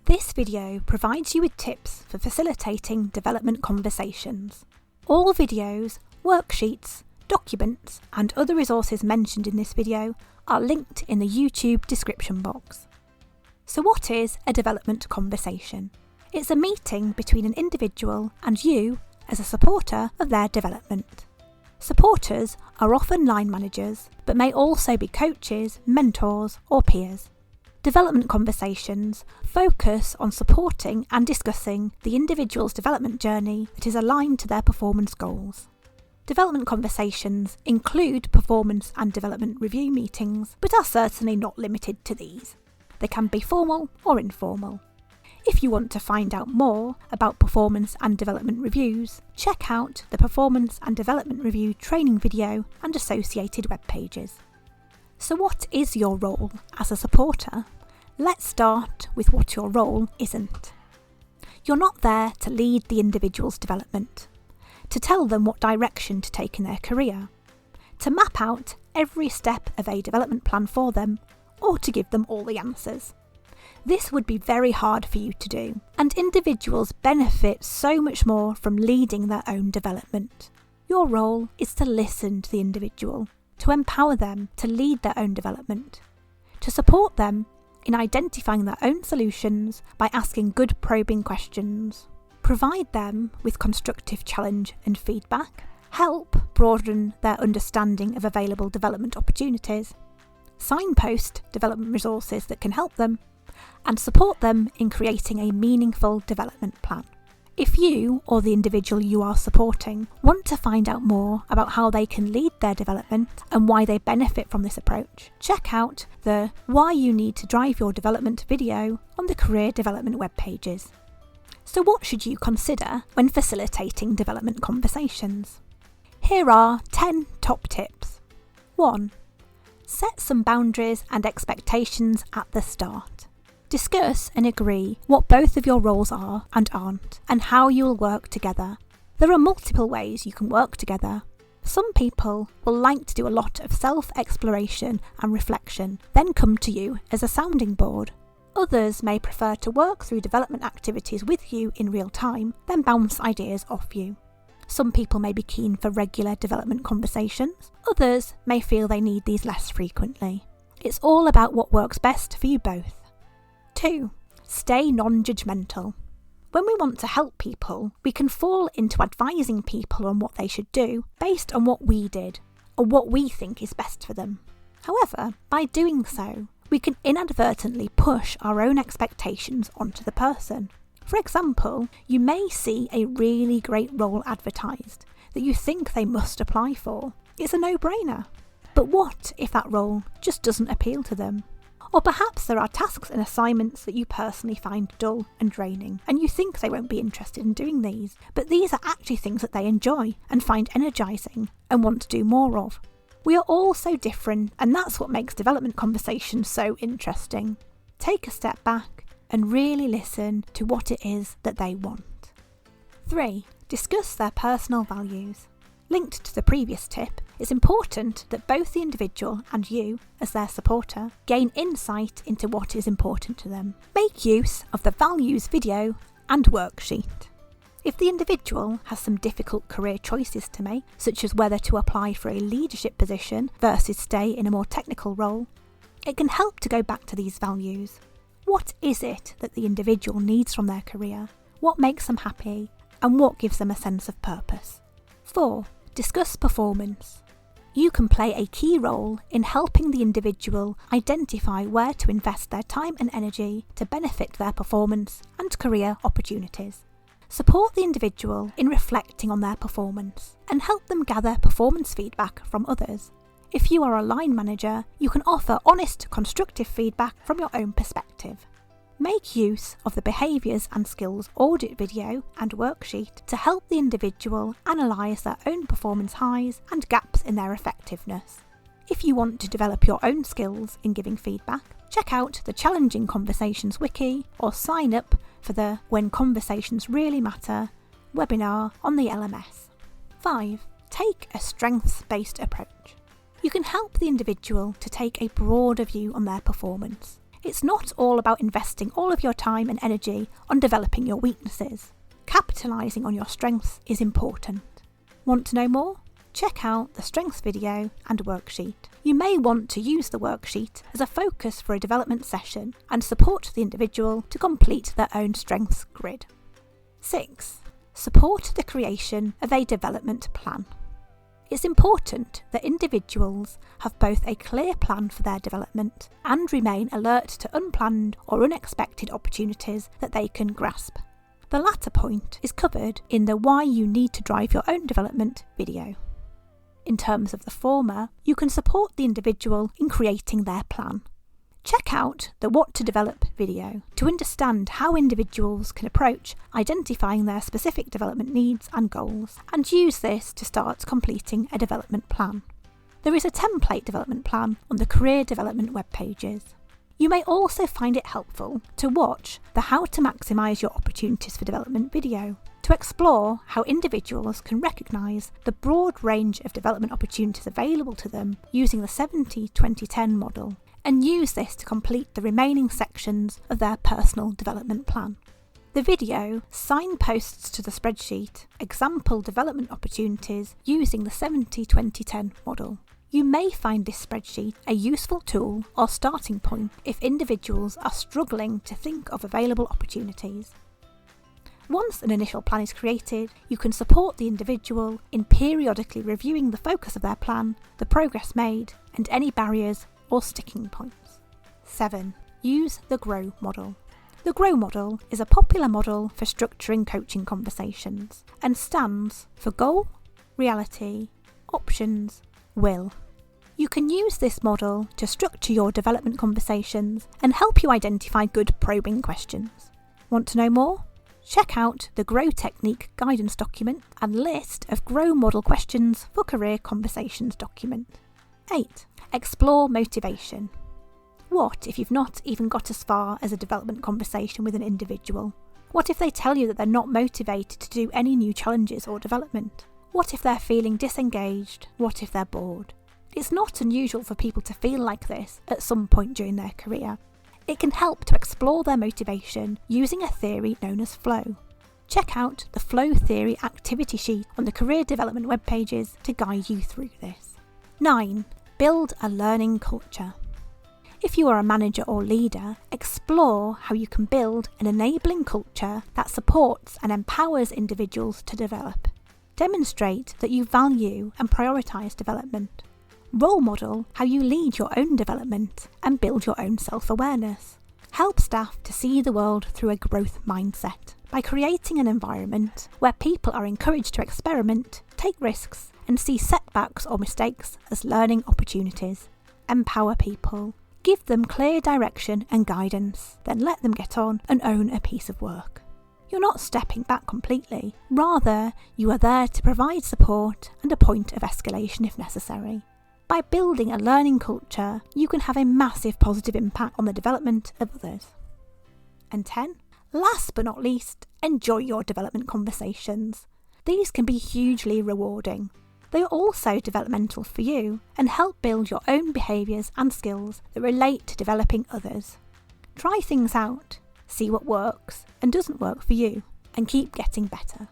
This video provides you with tips for facilitating development conversations. All videos, worksheets, documents, and other resources mentioned in this video are linked in the YouTube description box. So what is a development conversation? It's a meeting between an individual and you as a supporter of their development. Supporters are often line managers, but may also be coaches, mentors, or peers. Development conversations focus on supporting and discussing the individual's development journey that is aligned to their performance goals. Development conversations include performance and development review meetings, but are certainly not limited to these. They can be formal or informal. If you want to find out more about performance and development reviews, check out the Performance and Development Review training video and associated web pages. So what is your role as a supporter? Let's start with what your role isn't. You're not there to lead the individual's development, to tell them what direction to take in their career, to map out every step of a development plan for them, or to give them all the answers. This would be very hard for you to do, and individuals benefit so much more from leading their own development. Your role is to listen to the individual, to empower them to lead their own development, to support them in identifying their own solutions by asking good probing questions, provide them with constructive challenge and feedback, help broaden their understanding of available development opportunities, signpost development resources that can help them, and support them in creating a meaningful development plan. If you or the individual you are supporting want to find out more about how they can lead their development and why they benefit from this approach, check out the Why You Need to Drive Your Development video on the Career Development web pages. So what should you consider when facilitating development conversations? Here are 10 top tips. 1. Set some boundaries and expectations at the start. Discuss and agree what both of your roles are and aren't, and how you will work together. There are multiple ways you can work together. Some people will like to do a lot of self-exploration and reflection, then come to you as a sounding board. Others may prefer to work through development activities with you in real time, then bounce ideas off you. Some people may be keen for regular development conversations. Others may feel they need these less frequently. It's all about what works best for you both. 2. Stay non-judgmental. When we want to help people, we can fall into advising people on what they should do based on what we did or what we think is best for them. However, by doing so, we can inadvertently push our own expectations onto the person. For example, you may see a really great role advertised that you think they must apply for. It's a no-brainer. But what if that role just doesn't appeal to them? Or perhaps there are tasks and assignments that you personally find dull and draining, and you think they won't be interested in doing these, but these are actually things that they enjoy and find energising and want to do more of. We are all so different, and that's what makes development conversations so interesting. Take a step back and really listen to what it is that they want. 3. Discuss their personal values. Linked to the previous tip, it's important that both the individual and you, as their supporter, gain insight into what is important to them. Make use of the values video and worksheet. If the individual has some difficult career choices to make, such as whether to apply for a leadership position versus stay in a more technical role, it can help to go back to these values. What is it that the individual needs from their career? What makes them happy? And what gives them a sense of purpose? 4. Discuss performance. You can play a key role in helping the individual identify where to invest their time and energy to benefit their performance and career opportunities. Support the individual in reflecting on their performance and help them gather performance feedback from others. If you are a line manager, you can offer honest, constructive feedback from your own perspective. Make use of the Behaviours and Skills audit video and worksheet to help the individual analyse their own performance highs and gaps in their effectiveness. If you want to develop your own skills in giving feedback, check out the Challenging Conversations wiki or sign up for the When Conversations Really Matter webinar on the LMS. 5. Take a strengths-based approach. You can help the individual to take a broader view on their performance. It's not all about investing all of your time and energy on developing your weaknesses. Capitalising on your strengths is important. Want to know more? Check out the strengths video and worksheet. You may want to use the worksheet as a focus for a development session and support the individual to complete their own strengths grid. 6. Support the creation of a development plan. It's important that individuals have both a clear plan for their development and remain alert to unplanned or unexpected opportunities that they can grasp. The latter point is covered in the Why You Need to Drive Your Own Development video. In terms of the former, you can support the individual in creating their plan. Check out the What to Develop video to understand how individuals can approach identifying their specific development needs and goals, and use this to start completing a development plan. There is a template development plan on the career development web pages. You may also find it helpful to watch the How to Maximise Your Opportunities for Development video to explore how individuals can recognise the broad range of development opportunities available to them using the 70-20-10 model, and use this to complete the remaining sections of their personal development plan. The video signposts to the spreadsheet example development opportunities using the 70-20-10 model. You may find this spreadsheet a useful tool or starting point if individuals are struggling to think of available opportunities. Once an initial plan is created, you can support the individual in periodically reviewing the focus of their plan, the progress made, and any barriers or sticking points. 7. Use the GROW model. The GROW model is a popular model for structuring coaching conversations and stands for Goal, Reality, Options, Will. You can use this model to structure your development conversations and help you identify good probing questions. Want to know more? Check out the GROW Technique guidance document and list of GROW model questions for career conversations document. 8. Explore motivation. What if you've not even got as far as a development conversation with an individual? What if they tell you that they're not motivated to do any new challenges or development? What if they're feeling disengaged? What if they're bored? It's not unusual for people to feel like this at some point during their career. It can help to explore their motivation using a theory known as flow. Check out the flow theory activity sheet on the career development web pages to guide you through this. 9. Build a learning culture. If you are a manager or leader, explore how you can build an enabling culture that supports and empowers individuals to develop. Demonstrate that you value and prioritise development. Role model how you lead your own development and build your own self-awareness. Help staff to see the world through a growth mindset by creating an environment where people are encouraged to experiment, take risks, and see setbacks or mistakes as learning opportunities. Empower people. Give them clear direction and guidance, then let them get on and own a piece of work. You're not stepping back completely, rather you are there to provide support and a point of escalation if necessary. By building a learning culture, you can have a massive positive impact on the development of others. And 10, last but not least, enjoy your development conversations. These can be hugely rewarding. They are also developmental for you and help build your own behaviours and skills that relate to developing others. Try things out, see what works and doesn't work for you, and keep getting better.